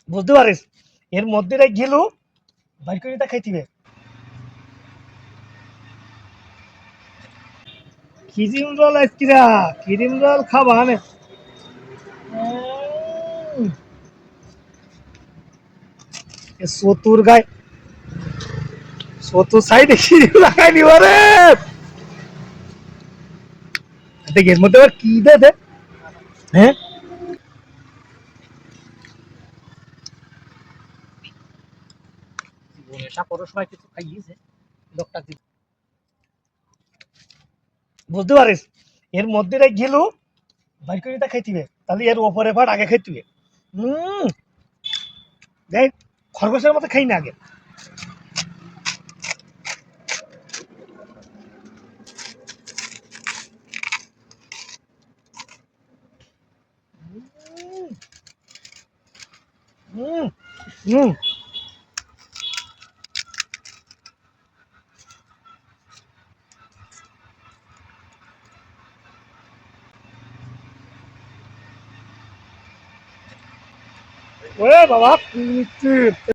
বুঝতে পারিস এর মধ্যে গেলু বাইর করে তা খাইতিবে ক্রিম রোল আইসকিরা ক্রিম রোল খাবা হানে চতুর গায় চতুর সাইডে ক্রিম লাগাই নিব রে দেখ এর মধ্যে আবার কি দে হ্যাঁ এটা পর সময় কিছু খাইয়েছে লোকটা বুঝতে পারিস এর মধ্যে গেলু বাইর করে তা খাইতিবে তাহলে এর ওপরে ভাট আগে খাইতিবে হুম দেখ খরগোশের মতো খাই না আগে হুম হুম ওরে বাবা কি মিষ্টি